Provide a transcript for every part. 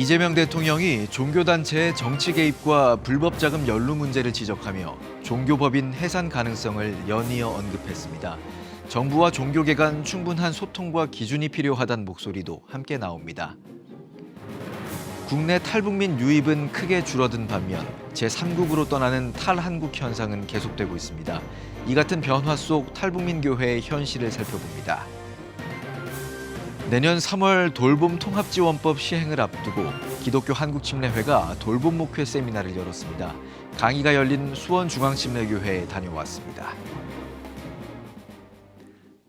이재명 대통령이 종교단체의 정치 개입과 불법 자금 연루 문제를 지적하며 종교법인 해산 가능성을 연이어 언급했습니다. 정부와 종교계 간 충분한 소통과 기준이 필요하다는 목소리도 함께 나옵니다. 국내 탈북민 유입은 크게 줄어든 반면 제3국으로 떠나는 탈한국 현상은 계속되고 있습니다. 이 같은 변화 속 탈북민 교회의 현실을 살펴봅니다. 내년 3월 돌봄 통합지원법 시행을 앞두고 기독교 한국침례회가 돌봄 목회 세미나를 열었습니다. 강의가 열린 수원중앙침례교회에 다녀왔습니다.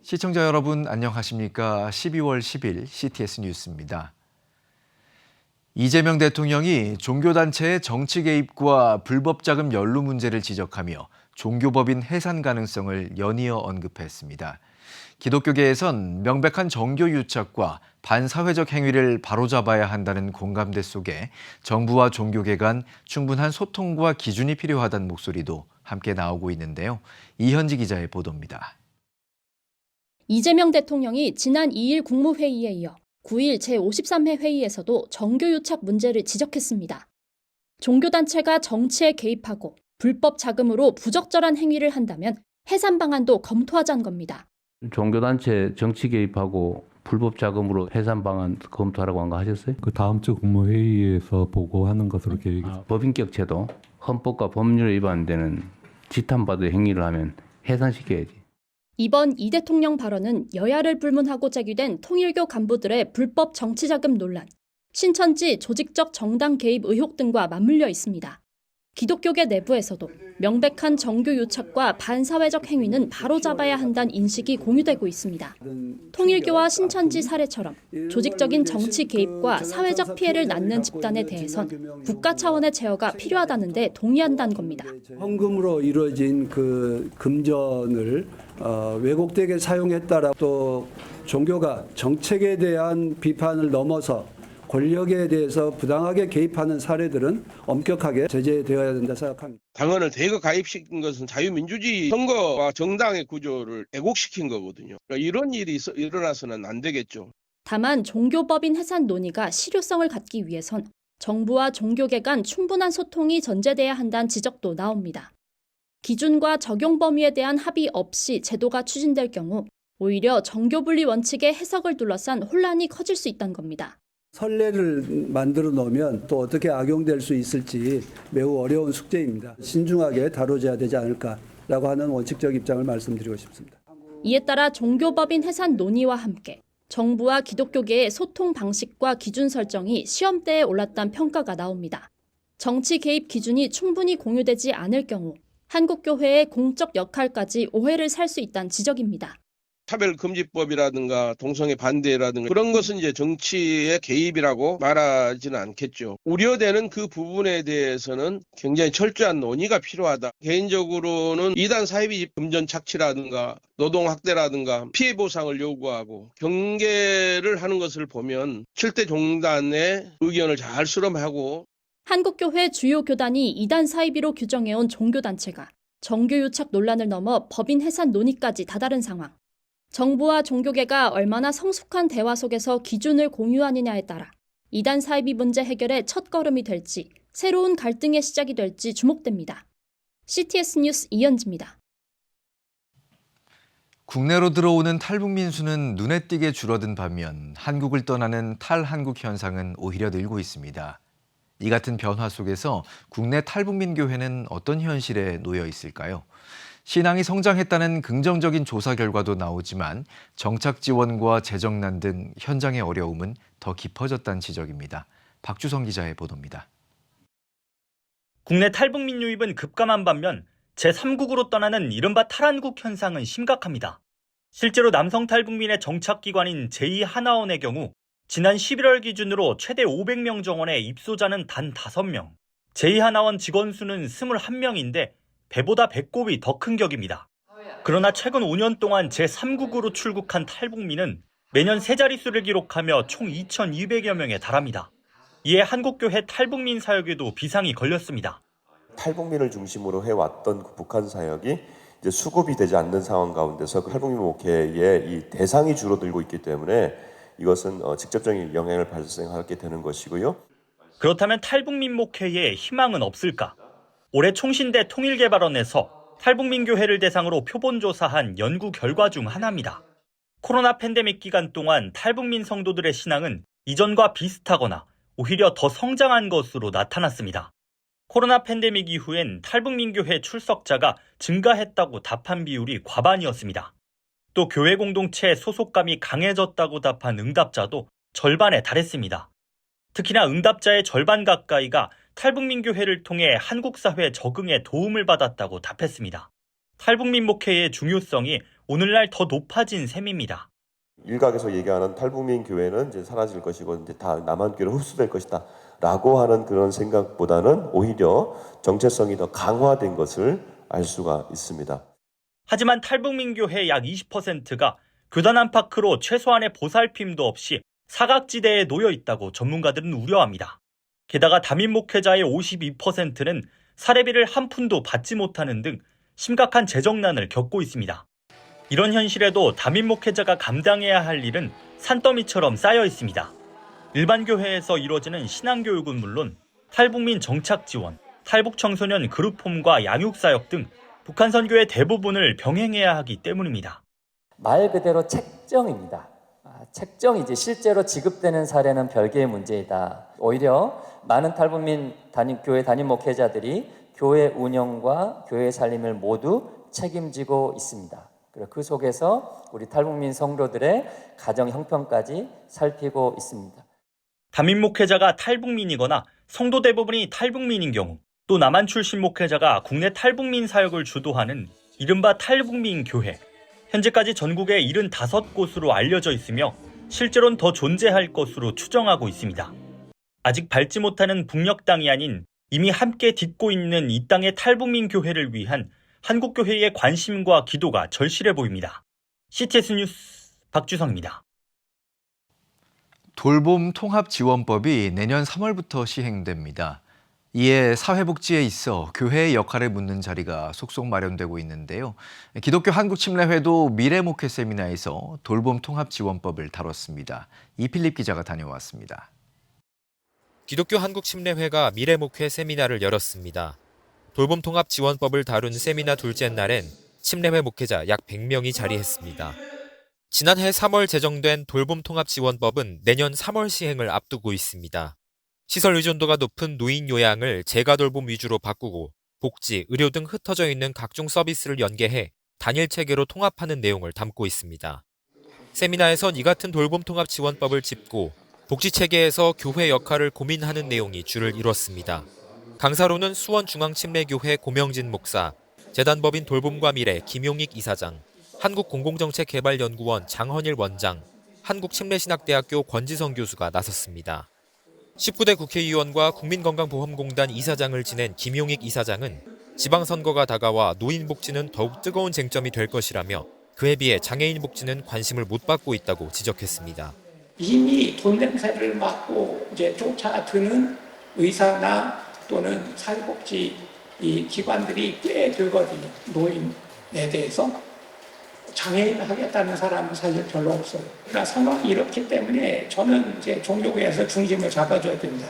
시청자 여러분 안녕하십니까? 12월 10일 CTS 뉴스입니다. 이재명 대통령이 종교단체의 정치 개입과 불법 자금 연루 문제를 지적하며 종교법인 해산 가능성을 연이어 언급했습니다. 기독교계에선 명백한 정교 유착과 반사회적 행위를 바로잡아야 한다는 공감대 속에 정부와 종교계 간 충분한 소통과 기준이 필요하다는 목소리도 함께 나오고 있는데요. 이현지 기자의 보도입니다. 이재명 대통령이 지난 2일 국무회의에 이어 9일 제53회 회의에서도 정교 유착 문제를 지적했습니다. 종교단체가 정치에 개입하고 불법 자금으로 부적절한 행위를 한다면 해산 방안도 검토하자는 겁니다. 종교단체 정치 개입하고 불법 자금으로 해산 방안 검토하라고 한 거 하셨어요? 그 다음 주 국무회의에서 보고하는 것으로 계획이 법인격 제도, 헌법과 법률에 위반되는 지탄받을 행위를 하면 해산시켜야지. 이번 이 대통령 발언은 여야를 불문하고 제기된 통일교 간부들의 불법 정치자금 논란, 신천지 조직적 정당 개입 의혹 등과 맞물려 있습니다. 기독교계 내부에서도 명백한 정교 유착과 반사회적 행위는 바로잡아야 한다는 인식이 공유되고 있습니다. 통일교와 신천지 사례처럼 조직적인 정치 개입과 사회적 피해를 낳는 집단에 대해선 국가 차원의 제어가 필요하다는 데 동의한다는 겁니다. 헌금으로 이루어진 그 금전을 왜곡되게 사용했다라 또 종교가 정책에 대한 비판을 넘어서 권력에 대해서 부당하게 개입하는 사례들은 엄격하게 제재되어야 된다 생각합니다. 당헌을 대거 가입시킨 것은 자유민주주의 선거와 정당의 구조를 왜곡시킨 거거든요. 그러니까 이런 일이 일어나서는 안 되겠죠. 다만 종교법인 해산 논의가 실효성을 갖기 위해선 정부와 종교계 간 충분한 소통이 전제돼야 한다는 지적도 나옵니다. 기준과 적용 범위에 대한 합의 없이 제도가 추진될 경우 오히려 정교분리 원칙의 해석을 둘러싼 혼란이 커질 수 있다는 겁니다. 선례를 만들어 놓으면 또 어떻게 악용될 수 있을지 매우 어려운 숙제입니다. 신중하게 다뤄져야 되지 않을까라고 하는 원칙적 입장을 말씀드리고 싶습니다. 이에 따라 종교법인 해산 논의와 함께 정부와 기독교계의 소통 방식과 기준 설정이 시험대에 올랐다는 평가가 나옵니다. 정치 개입 기준이 충분히 공유되지 않을 경우 한국교회의 공적 역할까지 오해를 살 수 있다는 지적입니다. 차별금지법이라든가 동성애 반대라든가 그런 것은 이제 정치의 개입이라고 말하지는 않겠죠. 우려되는 그 부분에 대해서는 굉장히 철저한 논의가 필요하다. 개인적으로는 이단 사이비 금전 착취라든가 노동학대라든가 피해 보상을 요구하고 경계를 하는 것을 보면 7대 종단의 의견을 잘 수렴하고 한국교회 주요 교단이 이단 사이비로 규정해온 종교단체가 정교유착 논란을 넘어 법인 해산 논의까지 다다른 상황. 정부와 종교계가 얼마나 성숙한 대화 속에서 기준을 공유하느냐에 따라 이단 사이비 문제 해결의 첫걸음이 될지 새로운 갈등의 시작이 될지 주목됩니다. CTS 뉴스 이현지입니다. 국내로 들어오는 탈북민 수는 눈에 띄게 줄어든 반면 한국을 떠나는 탈한국 현상은 오히려 늘고 있습니다. 이 같은 변화 속에서 국내 탈북민 교회는 어떤 현실에 놓여 있을까요? 신앙이 성장했다는 긍정적인 조사 결과도 나오지만 정착 지원과 재정난 등 현장의 어려움은 더 깊어졌다는 지적입니다. 박주성 기자의 보도입니다. 국내 탈북민 유입은 급감한 반면 제3국으로 떠나는 이른바 탈한국 현상은 심각합니다. 실제로 남성 탈북민의 정착기관인 제2하나원의 경우 지난 11월 기준으로 최대 500명 정원의 입소자는 단 5명, 제2하나원 직원 수는 21명인데 배보다 배꼽이 더 큰 격입니다. 그러나 최근 5년 동안 제3국으로 출국한 탈북민은 매년 세 자릿수를 기록하며 총 2,200여 명에 달합니다. 이에 한국교회 탈북민 사역에도 비상이 걸렸습니다. 탈북민을 중심으로 해왔던 그 북한 사역이 이제 수급이 되지 않는 상황 가운데서 탈북민 목회의 이 대상이 줄어들고 있기 때문에 이것은 직접적인 영향을 발생하게 되는 것이고요. 그렇다면 탈북민목회에 희망은 없을까? 올해 총신대 통일개발원에서 탈북민교회를 대상으로 표본조사한 연구 결과 중 하나입니다. 코로나 팬데믹 기간 동안 탈북민 성도들의 신앙은 이전과 비슷하거나 오히려 더 성장한 것으로 나타났습니다. 코로나 팬데믹 이후엔 탈북민교회 출석자가 증가했다고 답한 비율이 과반이었습니다. 또 교회 공동체의 소속감이 강해졌다고 답한 응답자도 절반에 달했습니다. 특히나 응답자의 절반 가까이가 탈북민교회를 통해 한국 사회 적응에 도움을 받았다고 답했습니다. 탈북민 목회의 중요성이 오늘날 더 높아진 셈입니다. 일각에서 얘기하는 탈북민 교회는 이제 사라질 것이고 이제 다 남한 교회로 흡수될 것이다라고 하는 그런 생각보다는 오히려 정체성이 더 강화된 것을 알 수가 있습니다. 하지만 탈북민교회 약 20%가 교단 안팎으로 최소한의 보살핌도 없이 사각지대에 놓여 있다고 전문가들은 우려합니다. 게다가 담임 목회자의 52%는 사례비를 한 푼도 받지 못하는 등 심각한 재정난을 겪고 있습니다. 이런 현실에도 담임 목회자가 감당해야 할 일은 산더미처럼 쌓여 있습니다. 일반 교회에서 이루어지는 신앙교육은 물론 탈북민 정착 지원, 탈북 청소년 그룹홈과 양육사역 등 북한 선교의 대부분을 병행해야 하기 때문입니다. 말 그대로 책정입니다. 책정이지 실제로 지급되는 사례는 별개의 문제이다. 오히려 많은 탈북민 교회 담임 목회자들이 교회 운영과 교회 살림을 모두 책임지고 있습니다. 그리고 그 속에서 우리 탈북민 성도들의 가정 형편까지 살피고 있습니다. 담임 목회자가 탈북민이거나 성도 대부분이 탈북민인 경우, 또 남한 출신 목회자가 국내 탈북민 사역을 주도하는 이른바 탈북민 교회, 현재까지 전국에 75곳으로 알려져 있으며 실제로는 더 존재할 것으로 추정하고 있습니다. 아직 밟지 못하는 북녘 땅이 아닌 이미 함께 딛고 있는 이 땅의 탈북민 교회를 위한 한국교회의 관심과 기도가 절실해 보입니다. CTS 뉴스 박주성입니다. 돌봄 통합지원법이 내년 3월부터 시행됩니다. 이에 사회복지에 있어 교회의 역할을 묻는 자리가 속속 마련되고 있는데요. 기독교 한국침례회도 미래목회 세미나에서 돌봄 통합지원법을 다뤘습니다. 이필립 기자가 다녀왔습니다. 기독교 한국침례회가 미래목회 세미나를 열었습니다. 돌봄 통합지원법을 다룬 세미나 둘째 날엔 침례회 목회자 약 100명이 자리했습니다. 지난해 3월 제정된 돌봄 통합지원법은 내년 3월 시행을 앞두고 있습니다. 시설 의존도가 높은 노인 요양을 재가돌봄 위주로 바꾸고 복지, 의료 등 흩어져 있는 각종 서비스를 연계해 단일 체계로 통합하는 내용을 담고 있습니다. 세미나에선 이 같은 돌봄 통합 지원법을 짚고 복지 체계에서 교회 역할을 고민하는 내용이 줄을 이뤘습니다. 강사로는 수원중앙침례교회 고명진 목사, 재단법인 돌봄과 미래 김용익 이사장, 한국공공정책개발연구원 장헌일 원장, 한국침례신학대학교 권지성 교수가 나섰습니다. 19대 국회의원과 국민건강보험공단 이사장을 지낸 김용익 이사장은 지방선거가 다가와 노인 복지는 더욱 뜨거운 쟁점이 될 것이라며 그에 비해 장애인 복지는 관심을 못 받고 있다고 지적했습니다. 이미 돈 냄새를 맡고 이제 쫓아드는 의사나 또는 사회복지 이 기관들이 꽤 되거든요. 노인에 대해서 장애인 하겠다는 사람은 사실 별로 없어요. 그러니까 상황이 이렇기 때문에 저는 이제 종교계에서 중심을 잡아줘야 됩니다.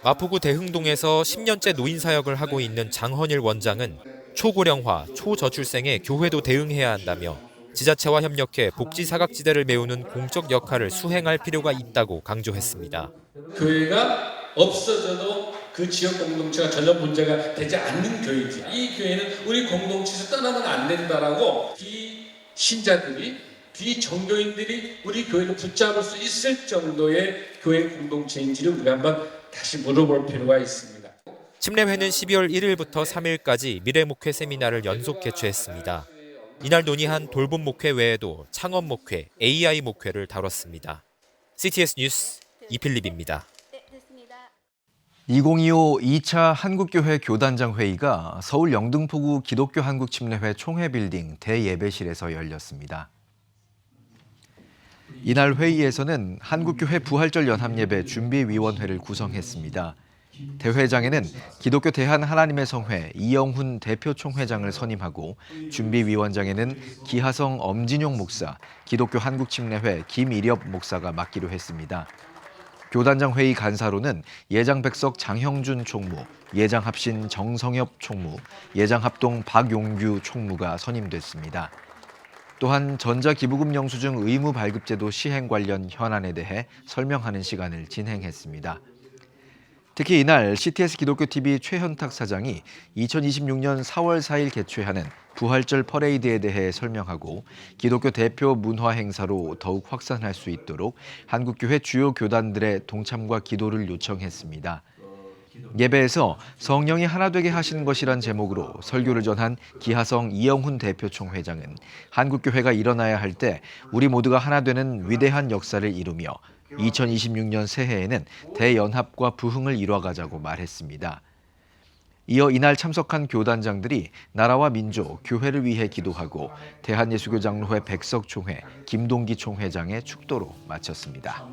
마포구 대흥동에서 10년째 노인 사역을 하고 있는 장헌일 원장은 초고령화, 초저출생에 교회도 대응해야 한다며 지자체와 협력해 복지 사각지대를 메우는 공적 역할을 수행할 필요가 있다고 강조했습니다. 교회가 없어져도 그 지역 공동체가 전혀 문제가 되지 않는 교회이지. 이 교회는 우리 공동체에서 떠나면 안 된다라고 비신자들이, 비종교인들이 우리 교회를 붙잡을 수 있을 정도의 교회 공동체인지를 우리가 한번 다시 물어볼 필요가 있습니다. 침례회는 12월 1일부터 3일까지 미래목회 세미나를 연속 개최했습니다. 이날 논의한 돌봄 목회 외에도 창업 목회, AI 목회를 다뤘습니다. CTS 뉴스 이필립입니다. 2025 2차 한국교회 교단장 회의가 서울 영등포구 기독교 한국침례회 총회빌딩 대예배실에서 열렸습니다. 이날 회의에서는 한국교회 부활절 연합예배 준비위원회를 구성했습니다. 대회장에는 기독교 대한 하나님의 성회 이영훈 대표 총회장을 선임하고 준비위원장에는 기하성 엄진용 목사, 기독교 한국침례회 김일엽 목사가 맡기로 했습니다. 교단장 회의 간사로는 예장 백석 장형준 총무, 예장 합신 정성엽 총무, 예장 합동 박용규 총무가 선임됐습니다. 또한 전자기부금 영수증 의무 발급제도 시행 관련 현안에 대해 설명하는 시간을 진행했습니다. 특히 이날 CTS 기독교TV 최현탁 사장이 2026년 4월 4일 개최하는 부활절 퍼레이드에 대해 설명하고 기독교 대표 문화 행사로 더욱 확산할 수 있도록 한국교회 주요 교단들의 동참과 기도를 요청했습니다. 예배에서 성령이 하나 되게 하시는 것이란 제목으로 설교를 전한 기하성 이영훈 대표 총회장은 한국교회가 일어나야 할 때 우리 모두가 하나 되는 위대한 역사를 이루며 2026년 새해에는 대연합과 부흥을 이뤄가자고 말했습니다. 이어 이날 참석한 교단장들이 나라와 민족, 교회를 위해 기도하고 대한예수교장로회 백석 총회, 김동기 총회장의 축도로 마쳤습니다.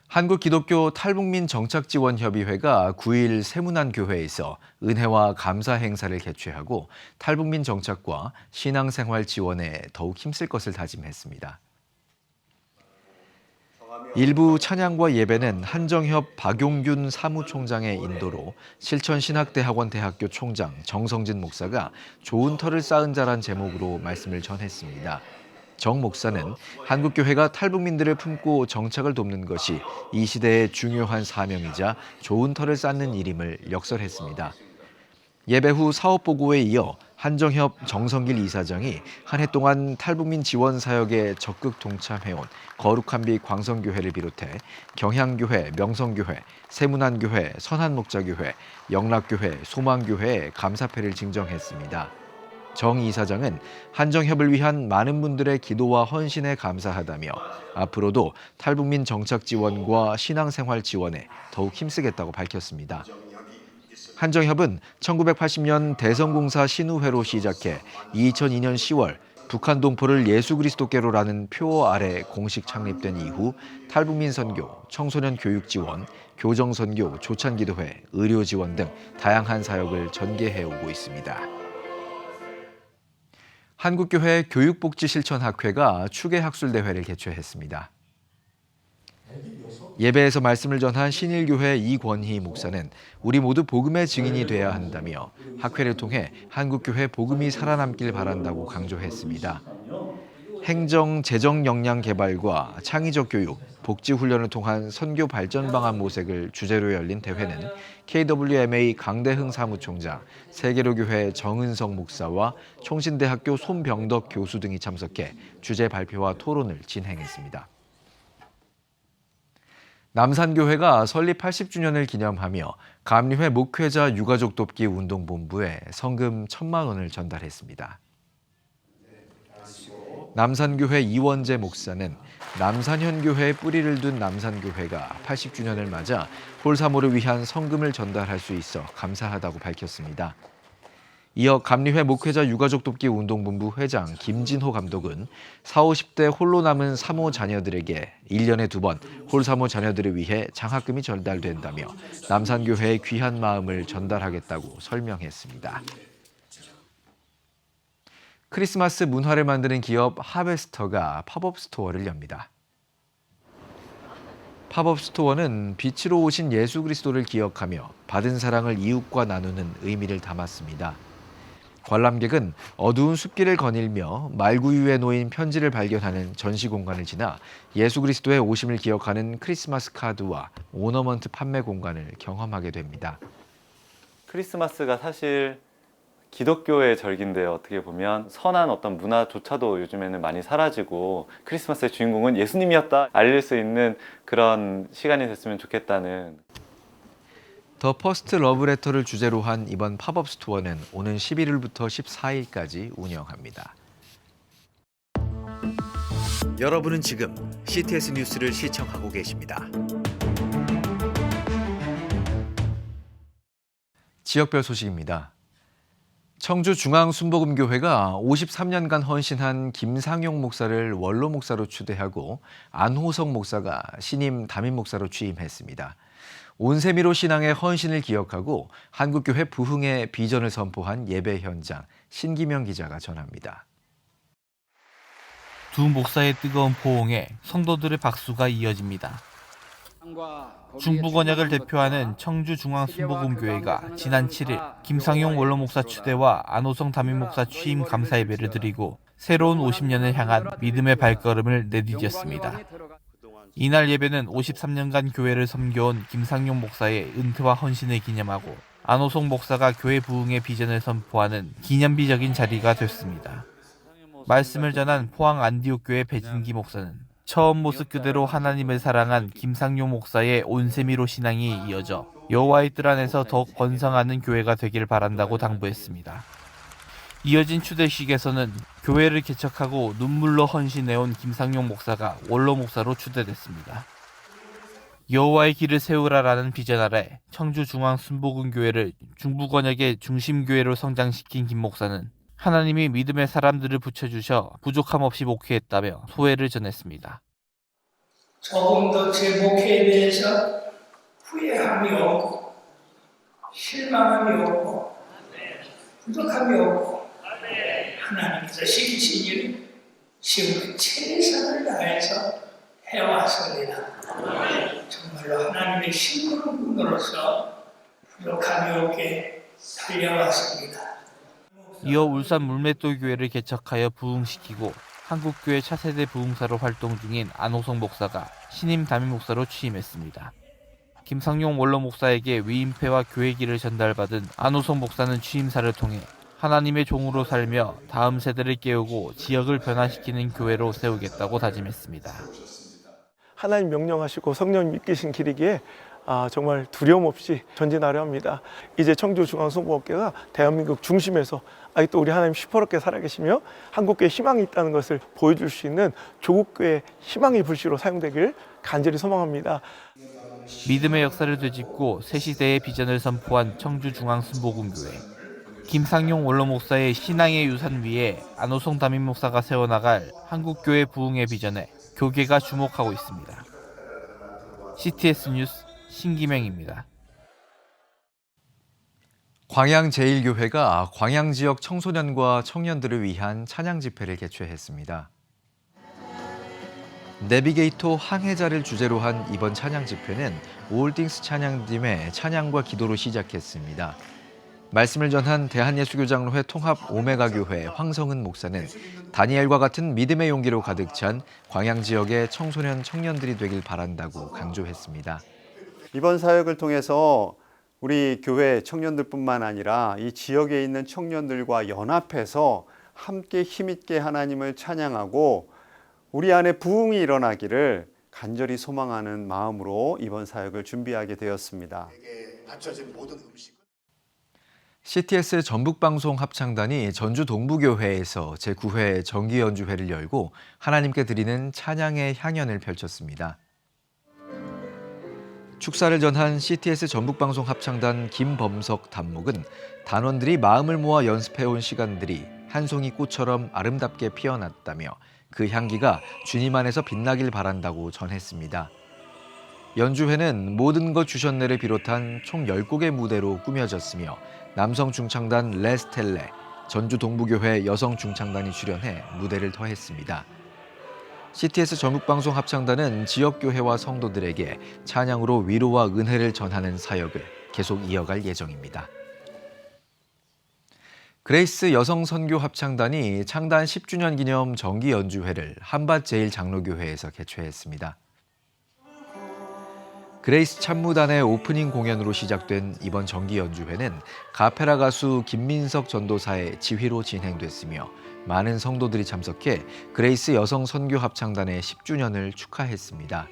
한국기독교 탈북민 정착지원협의회가 9일 세문안교회에서 은혜와 감사 행사를 개최하고 탈북민 정착과 신앙생활 지원에 더욱 힘쓸 것을 다짐했습니다. 일부 찬양과 예배는 한정협 박용균 사무총장의 인도로 실천신학대학원 대학교 총장 정성진 목사가 좋은 터를 쌓은 자란 제목으로 말씀을 전했습니다. 정 목사는 한국교회가 탈북민들을 품고 정착을 돕는 것이 이 시대의 중요한 사명이자 좋은 터를 쌓는 일임을 역설했습니다. 예배 후 사업보고에 이어 한정협 정성길 이사장이 한 해 동안 탈북민 지원 사역에 적극 동참해온 거룩한빛 광성교회를 비롯해 경향교회, 명성교회, 세문안교회, 선한목자교회, 영락교회, 소망교회에 감사패를 증정했습니다. 정 이사장은 한정협을 위한 많은 분들의 기도와 헌신에 감사하다며 앞으로도 탈북민 정착 지원과 신앙생활 지원에 더욱 힘쓰겠다고 밝혔습니다. 한정협은 1980년 대성공사 신우회로 시작해 2002년 10월 북한 동포를 예수 그리스도께로라는 표어 아래 공식 창립된 이후 탈북민 선교, 청소년 교육 지원, 교정 선교, 조찬 기도회, 의료 지원 등 다양한 사역을 전개해 오고 있습니다. 한국교회 교육복지실천학회가 추계학술대회를 개최했습니다. 예배에서 말씀을 전한 신일교회 이권희 목사는 우리 모두 복음의 증인이 돼야 한다며 학회를 통해 한국교회 복음이 살아남길 바란다고 강조했습니다. 행정, 재정 역량 개발과 창의적 교육, 복지훈련을 통한 선교 발전 방안 모색을 주제로 열린 대회는 KWMA 강대흥 사무총장, 세계로교회 정은성 목사와 총신대학교 손병덕 교수 등이 참석해 주제 발표와 토론을 진행했습니다. 남산교회가 설립 80주년을 기념하며 감리회 목회자 유가족 돕기 운동본부에 성금 1,000만 원을 전달했습니다. 남산교회 이원재 목사는 남산현교회에 뿌리를 둔 남산교회가 80주년을 맞아 홀사모를 위한 성금을 전달할 수 있어 감사하다고 밝혔습니다. 이어 감리회 목회자 유가족 돕기 운동본부 회장 김진호 감독은 40, 50대 홀로 남은 사모 자녀들에게 1년에 2번 홀사모 자녀들을 위해 장학금이 전달된다며 남산교회의 귀한 마음을 전달하겠다고 설명했습니다. 크리스마스 문화를 만드는 기업 하베스터가 팝업 스토어를 엽니다. 팝업 스토어는 빛으로 오신 예수 그리스도를 기억하며 받은 사랑을 이웃과 나누는 의미를 담았습니다. 관람객은 어두운 숲길을 거닐며 말구유에 놓인 편지를 발견하는 전시 공간을 지나 예수 그리스도의 오심을 기억하는 크리스마스 카드와 오너먼트 판매 공간을 경험하게 됩니다. 크리스마스가 사실 기독교의 절기인데 어떻게 보면 선한 어떤 문화조차도 요즘에는 많이 사라지고 크리스마스의 주인공은 예수님이었다 알릴 수 있는 그런 시간이 됐으면 좋겠다는. 더 퍼스트 러브레터를 주제로 한 이번 팝업 스토어는 오는 11일부터 14일까지 운영합니다. 여러분은 지금 CTS 뉴스를 시청하고 계십니다. 지역별 소식입니다. 청주 중앙순복음교회가 53년간 헌신한 김상용 목사를 원로 목사로 추대하고 안호석 목사가 신임 담임 목사로 취임했습니다. 온세미로 신앙의 헌신을 기억하고 한국교회 부흥의 비전을 선포한 예배 현장, 신기명 기자가 전합니다. 두 목사의 뜨거운 포옹에 성도들의 박수가 이어집니다. 중부권역을 대표하는 청주중앙순복음교회가 지난 7일 김상용 원로 목사 추대와 안호성 담임 목사 취임 감사 예배를 드리고 새로운 50년을 향한 믿음의 발걸음을 내디뎠습니다. 이날 예배는 53년간 교회를 섬겨온 김상용 목사의 은퇴와 헌신을 기념하고 안호성 목사가 교회 부흥의 비전을 선포하는 기념비적인 자리가 됐습니다. 말씀을 전한 포항 안디옥교회 배진기 목사는 처음 모습 그대로 하나님을 사랑한 김상용 목사의 온세미로 신앙이 이어져 여호와의 뜰 안에서 더욱 번성하는 교회가 되길 바란다고 당부했습니다. 이어진 추대식에서는 교회를 개척하고 눈물로 헌신해온 김상용 목사가 원로 목사로 추대됐습니다. 여호와의 길을 세우라라는 비전 아래 청주중앙순복음교회를 중부권역의 중심교회로 성장시킨 김 목사는 하나님이 믿음의 사람들을 붙여주셔 부족함 없이 목회했다며 소회를 전했습니다. 조금 더 제 목회에 대해서 후회함이 없고 실망함이 없고 부족함이 없고 하나님께서 시키신 일을 지금까지 최선을 다해서 해왔습니다. 정말로 하나님의 신부로서 부족함이 없게 달려왔습니다. 이어 울산 물맷돌 교회를 개척하여 부흥시키고 한국교회 차세대 부흥사로 활동 중인 안호성 목사가 신임 담임 목사로 취임했습니다. 김상용 원로 목사에게 위임패와 교회 길을 전달받은 안호성 목사는 취임사를 통해 하나님의 종으로 살며 다음 세대를 깨우고 지역을 변화시키는 교회로 세우겠다고 다짐했습니다. 하나님 명령하시고 성령 이끄신 길이기에 정말 두려움 없이 전진하려 합니다. 이제 청주중앙순복음교회가 대한민국 중심에서 아직도 우리 하나님 시퍼렇게 살아계시며 한국교회에 희망이 있다는 것을 보여줄 수 있는 조국교회의 희망의 불씨로 사용되길 간절히 소망합니다. 믿음의 역사를 되짚고 새 시대의 비전을 선포한 청주중앙순복음교회. 김상용 원로 목사의 신앙의 유산 위에 안호성 담임 목사가 세워나갈 한국교회 부흥의 비전에 교계가 주목하고 있습니다. CTS 뉴스 신기명입니다. 광양제일교회가 광양 지역 청소년과 청년들을 위한 찬양 집회를 개최했습니다. 내비게이터 항해자를 주제로 한 이번 찬양 집회는 올띵스 찬양팀의 찬양과 기도로 시작했습니다. 말씀을 전한 대한예수교장로회 통합 오메가교회 황성은 목사는 다니엘과 같은 믿음의 용기로 가득 찬 광양 지역의 청소년 청년들이 되길 바란다고 강조했습니다. 이번 사역을 통해서 우리 교회 청년들뿐만 아니라 이 지역에 있는 청년들과 연합해서 함께 힘있게 하나님을 찬양하고 우리 안에 부흥이 일어나기를 간절히 소망하는 마음으로 이번 사역을 준비하게 되었습니다. CTS 전북방송 합창단이 전주 동부교회에서 제9회 정기연주회를 열고 하나님께 드리는 찬양의 향연을 펼쳤습니다. 축사를 전한 CTS 전북방송 합창단 김범석 단목은 단원들이 마음을 모아 연습해온 시간들이 한 송이 꽃처럼 아름답게 피어났다며 그 향기가 주님 안에서 빛나길 바란다고 전했습니다. 연주회는 모든 것 주셨네를 비롯한 총 10곡의 무대로 꾸며졌으며 남성 중창단 레스텔레, 전주 동부교회 여성 중창단이 출연해 무대를 더했습니다. CTS 전북방송 합창단은 지역교회와 성도들에게 찬양으로 위로와 은혜를 전하는 사역을 계속 이어갈 예정입니다. 그레이스 여성선교합창단이 창단 10주년 기념 정기연주회를 한밭제일장로교회에서 개최했습니다. 그레이스 참무단의 오프닝 공연으로 시작된 이번 정기연주회는 가페라 가수 김민석 전도사의 지휘로 진행됐으며 많은 성도들이 참석해 그레이스 여성선교합창단의 10주년을 축하했습니다.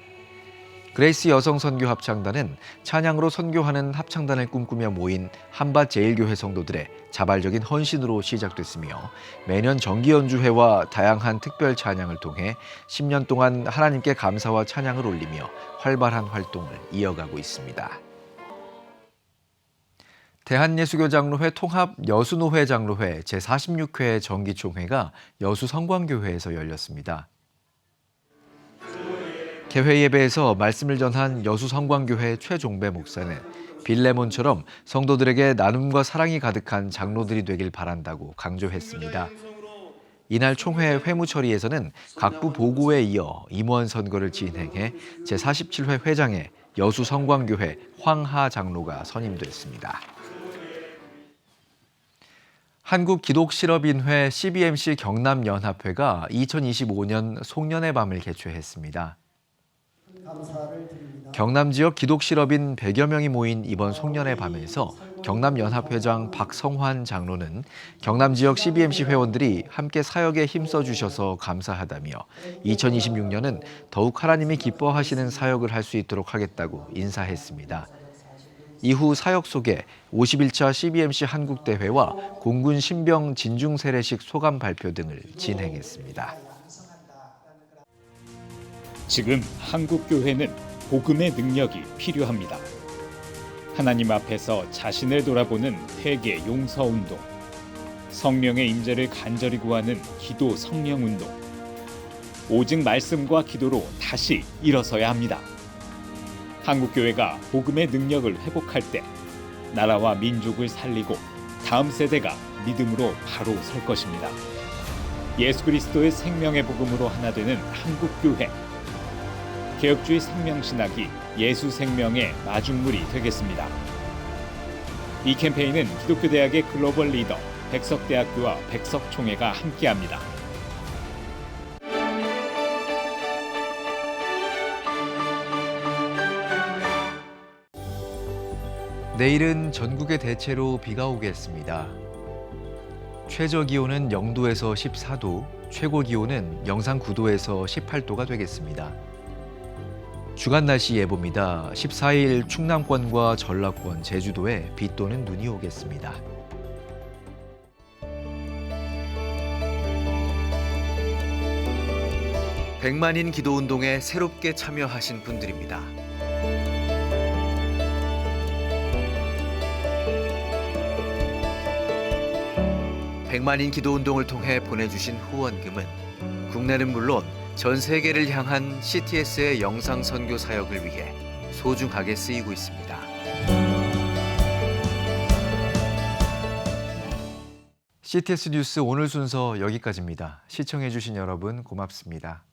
그레이스 여성선교합창단은 찬양으로 선교하는 합창단을 꿈꾸며 모인 한밭제일교회 성도들의 자발적인 헌신으로 시작됐으며 매년 정기연주회와 다양한 특별 찬양을 통해 10년 동안 하나님께 감사와 찬양을 올리며 활발한 활동을 이어가고 있습니다. 대한예수교장로회 통합 여수노회 장로회 제46회 정기총회가 여수성광교회에서 열렸습니다. 개회 예배에서 말씀을 전한 여수성광교회 최종배 목사는 빌레몬처럼 성도들에게 나눔과 사랑이 가득한 장로들이 되길 바란다고 강조했습니다. 이날 총회 회무 처리에서는 각부 보고에 이어 임원 선거를 진행해 제47회 회장에 여수 성광교회 황하 장로가 선임됐습니다. 한국기독실업인회 CBMC 경남연합회가 2025년 송년회 밤을 개최했습니다. 경남 지역 기독실업인 100여 명이 모인 이번 송년회 밤에서 경남연합회장 박성환 장로는 경남 지역 CBMC 회원들이 함께 사역에 힘써주셔서 감사하다며 2026년은 더욱 하나님이 기뻐하시는 사역을 할 수 있도록 하겠다고 인사했습니다. 이후 사역 속에 51차 CBMC 한국대회와 공군 신병 진중 세례식 소감 발표 등을 진행했습니다. 지금 한국교회는 복음의 능력이 필요합니다. 하나님 앞에서 자신을 돌아보는 회개 용서운동, 성령의 임재를 간절히 구하는 기도 성령운동, 오직 말씀과 기도로 다시 일어서야 합니다. 한국교회가 복음의 능력을 회복할 때 나라와 민족을 살리고 다음 세대가 믿음으로 바로 설 것입니다. 예수 그리스도의 생명의 복음으로 하나 되는 한국교회. 개혁주의 생명신학이 예수 생명의 마중물이 되겠습니다. 이 캠페인은 기독교대학의 글로벌 리더 백석대학교와 백석총회가 함께합니다. 내일은 전국에 대체로 비가 오겠습니다. 최저 기온은 0도에서 14도, 최고 기온은 영상 9도에서 18도가 되겠습니다. 주간 날씨 예보입니다. 14일 충남권과 전라권, 제주도에 비 또는 눈이 오겠습니다. 백만인 기도운동에 새롭게 참여하신 분들입니다. 백만인 기도운동을 통해 보내주신 후원금은 국내는 물론 전 세계를 향한 CTS의 영상 선교 사역을 위해 소중하게 쓰이고 있습니다. CTS 뉴스 오늘 순서 여기까지입니다. 시청해주신 여러분 고맙습니다.